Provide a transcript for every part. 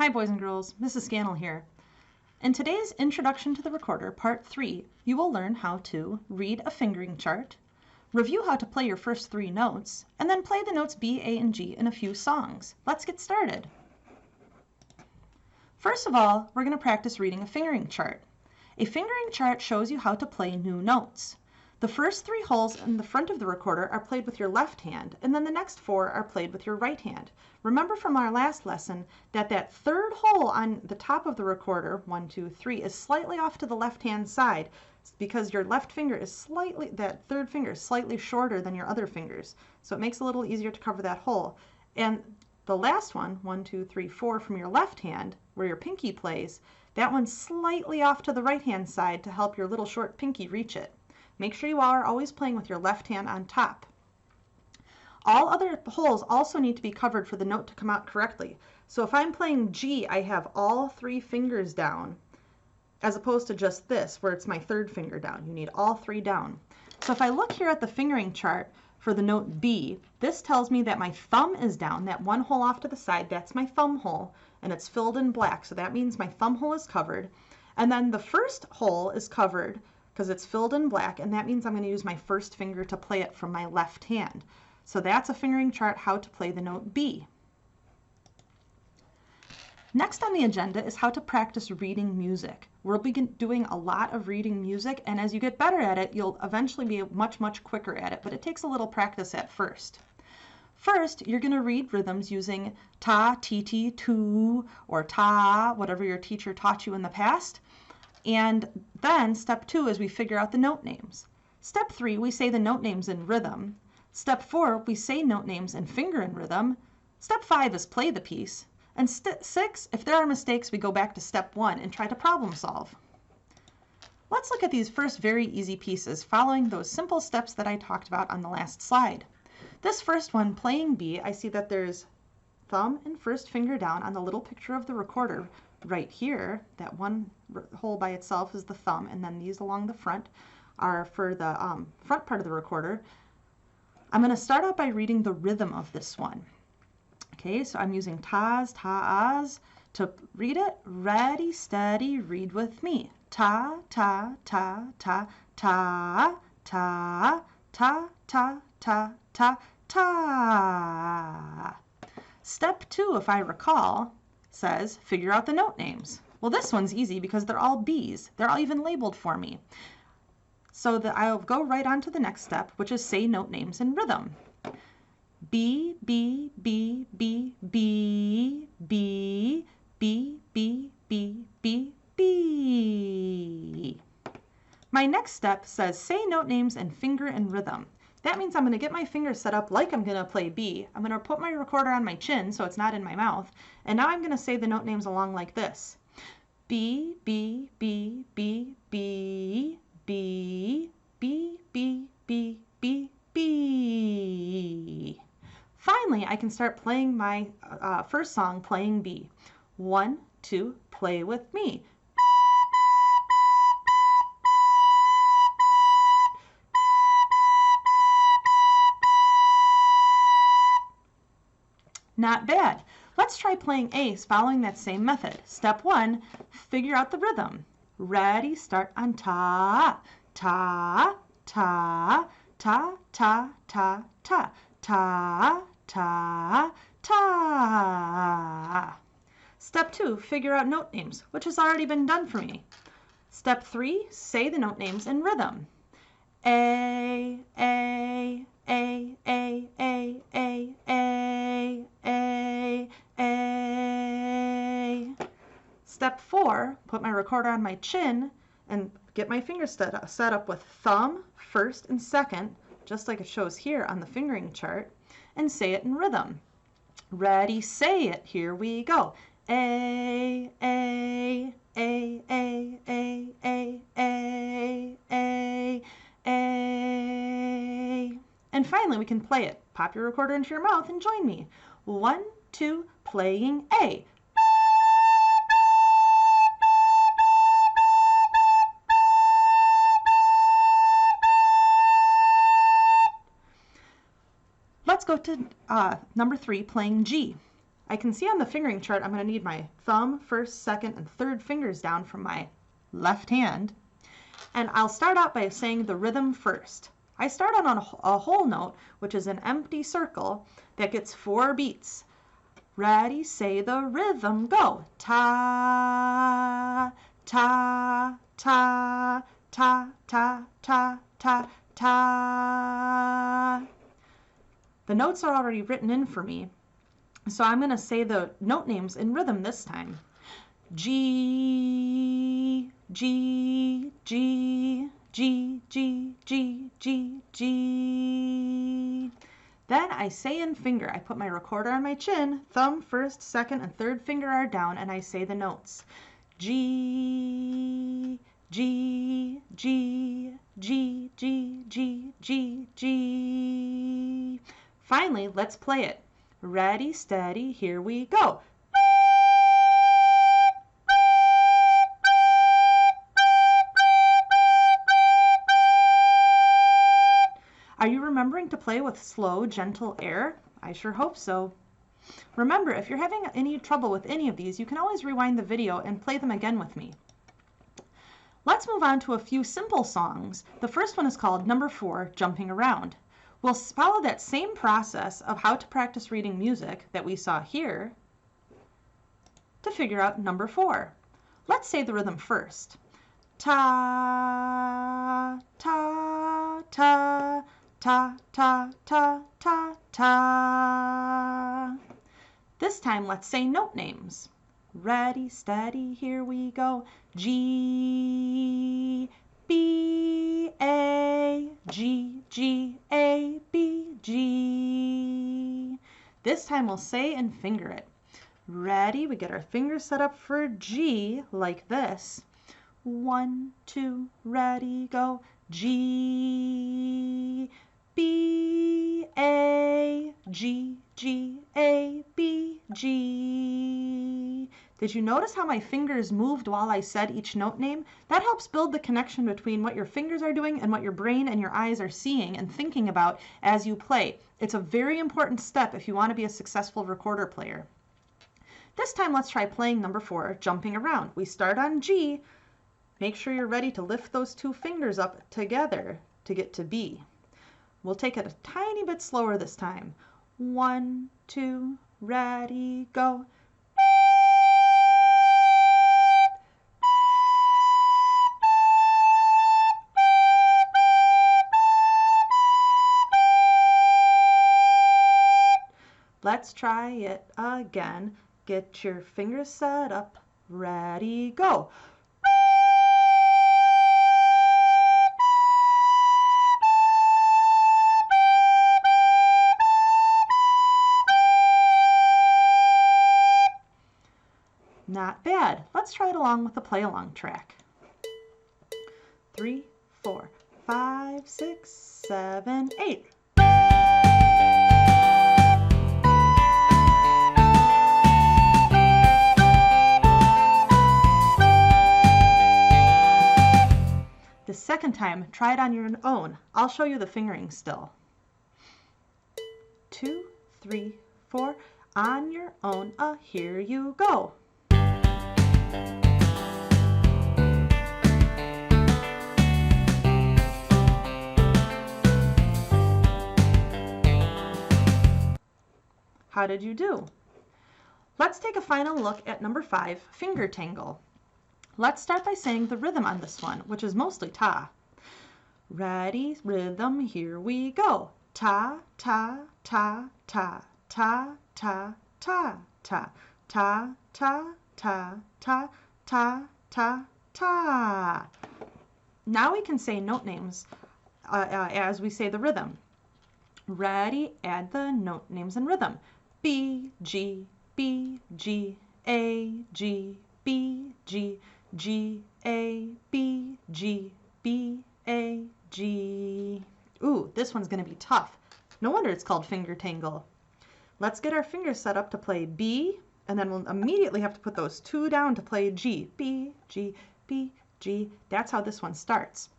Hi boys and girls, Mrs. Scannell here. In today's Introduction to the Recorder, Part 3, you will learn how to read a fingering chart, review how to play your first 3 notes, and then play the notes B, A, and G in a few songs. Let's get started. First of all, we're going to practice reading a fingering chart. A fingering chart shows you how to play new notes. The first 3 holes in the front of the recorder are played with your left hand, and then the next 4 are played with your right hand. Remember from our last lesson that that third hole on the top of the recorder, 1, 2, 3, is slightly off to the left-hand side because your left finger is slightly, that third finger is slightly shorter than your other fingers. So it makes it a little easier to cover that hole. And the last one, 1, 2, 3, 4, from your left hand, where your pinky plays, that one's slightly off to the right-hand side to help your little short pinky reach it. Make sure you are always playing with your left hand on top. All other holes also need to be covered for the note to come out correctly. So if I'm playing G, I have all 3 fingers down, as opposed to just this, where it's my third finger down. You need all 3 down. So if I look here at the fingering chart for the note B, this tells me that my thumb is down, that one hole off to the side, that's my thumb hole, and it's filled in black. So that means my thumb hole is covered. And then the first hole is covered because it's filled in black, and that means I'm going to use my first finger to play it from my left hand. So that's a fingering chart how to play the note B. Next on the agenda is how to practice reading music. We'll be doing a lot of reading music, and as you get better at it, you'll eventually be much quicker at it, but it takes a little practice at first. First, you're going to read rhythms using ta, ti, ti, tu, or ta, whatever your teacher taught you in the past. And then step 2 is we figure out the note names. Step 3, we say the note names in rhythm. Step 4, we say note names and finger in rhythm. Step 5 is play the piece. And 6, if there are mistakes, we go back to step 1 and try to problem solve. Let's look at these first very easy pieces following those simple steps that I talked about on the last slide. This first one, playing B, I see that there's thumb and first finger down on the little picture of the recorder right here. That one hole by itself is the thumb, and then these along the front are for the front part of the recorder. I'm going to start out by reading the rhythm of this one. Okay, so I'm using tas, ta's to read it. Ready, steady, read with me. Ta, ta, ta, ta, ta, ta, ta, ta, ta, ta, ta. Step 2, if I recall, says figure out the note names. Well, this one's easy because they're all B's. They're all even labeled for me. So I'll go right on to the next step, which is say note names in rhythm. B, B, B, B, B, B, B, B, B, B, B. My next step says say note names and finger in rhythm. That means I'm going to get my fingers set up like I'm going to play B. I'm going to put my recorder on my chin so it's not in my mouth. And now I'm going to say the note names along like this. B, B, B, B, B, B, B, B, B, B, B. Finally, I can start playing my first song, playing B. 1, 2, play with me. Not bad. Let's try playing Ace following that same method. Step 1, figure out the rhythm. Ready, start on ta, ta, ta, ta, ta, ta, ta, ta, ta, ta. Step 2, figure out note names, which has already been done for me. Step 3, say the note names in rhythm. A, A, A, A, A, A, A, A, A. Step 4, put my recorder on my chin and get my fingers set up with thumb, first and second, just like it shows here on the fingering chart, and say it in rhythm. Ready, say it, here we go. A, A, A, A, A, A, A, A, A. And finally, we can play it. Pop your recorder into your mouth and join me. 1, 2, playing A. Let's go to number 3, playing G. I can see on the fingering chart I'm going to need my thumb, first, second, and third fingers down from my left hand. And I'll start out by saying the rhythm first. I start out on a whole note, which is an empty circle that gets 4 beats. Ready, say the rhythm, go. Ta, ta, ta, ta, ta, ta, ta, ta. The notes are already written in for me, so I'm going to say the note names in rhythm this time. G, G, G, G, G, G, G, G. Then I say in finger. I put my recorder on my chin, thumb, first, second, and third finger are down, and I say the notes. G, G, G, G, G, G, G, G. Finally, let's play it. Ready, steady, here we go. Are you remembering to play with slow, gentle air? I sure hope so. Remember, if you're having any trouble with any of these, you can always rewind the video and play them again with me. Let's move on to a few simple songs. The first one is called Number 4, Jumping Around. We'll follow that same process of how to practice reading music that we saw here to figure out number 4. Let's say the rhythm first. Ta, ta, ta, ta, ta, ta, ta, ta. This time, let's say note names. Ready, steady, here we go. G, B, A, G, G, A, B, G. This time we'll say and finger it. Ready, we get our fingers set up for G like this. 1, 2, ready, go. G, B, A, G, G, A, B, G. Did you notice how my fingers moved while I said each note name? That helps build the connection between what your fingers are doing and what your brain and your eyes are seeing and thinking about as you play. It's a very important step if you want to be a successful recorder player. This time let's try playing number 4, Jumping Around. We start on G. Make sure you're ready to lift those 2 fingers up together to get to B. We'll take it a tiny bit slower this time. 1, 2, ready, go. Let's try it again. Get your fingers set up, ready, go. Not bad. Let's try it along with the play-along track. 3, 4, 5, 6, 7, 8. The second time, try it on your own. I'll show you the fingering still. 2, 3, 4, on your own, here you go. How did you do? Let's take a final look at number 5, Finger Tangle. Let's start by saying the rhythm on this one, which is mostly ta. Ready, rhythm, here we go. Ta, ta, ta, ta, ta, ta, ta, ta, ta, ta, ta, ta, ta, ta, ta. Now we can say note names as we say the rhythm. Ready, add the note names in rhythm. B, G, B, G, A, G, B, G, G, A, B, G, B, A, G. Ooh, this one's going to be tough. No wonder it's called Finger Tangle. Let's get our fingers set up to play B, and then we'll immediately have to put those 2 down to play G. B, G, B, G. That's how this one starts.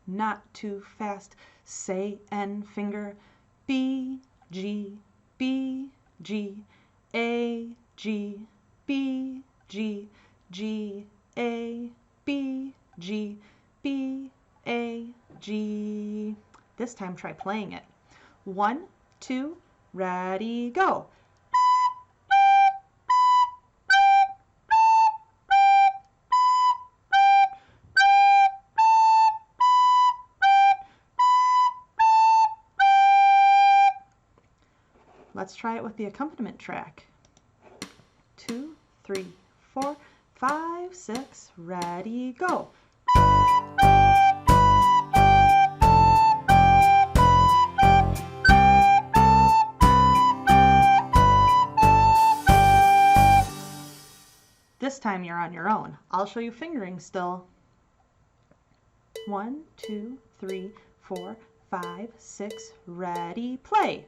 Not too fast. Say and finger. B, G, B, G, A, G, B, G, G, A, B, G, B, A, G. This time try playing it. 1, 2, ready, go. Let's try it with the accompaniment track. 2, 3, 4, 5, 6, ready, go. This time you're on your own. I'll show you fingering still. 1, 2, 3, 4, 5, 6, ready, play.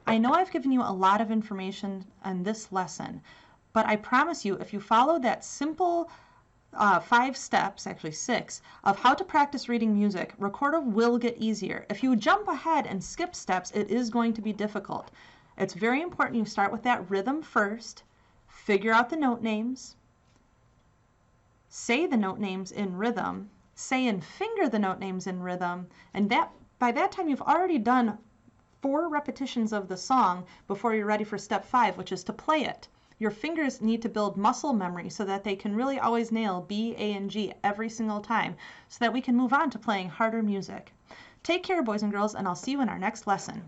I know I've given you a lot of information on this lesson, but I promise you if you follow that simple 5 steps, actually 6, of how to practice reading music, recorder will get easier. If you jump ahead and skip steps, it is going to be difficult. It's very important you start with that rhythm first, figure out the note names, say the note names in rhythm, say and finger the note names in rhythm, and by that time you've already done 4 repetitions of the song before you're ready for step 5, which is to play it. Your fingers need to build muscle memory so that they can really always nail B, A, and G every single time so that we can move on to playing harder music. Take care, boys and girls, and I'll see you in our next lesson.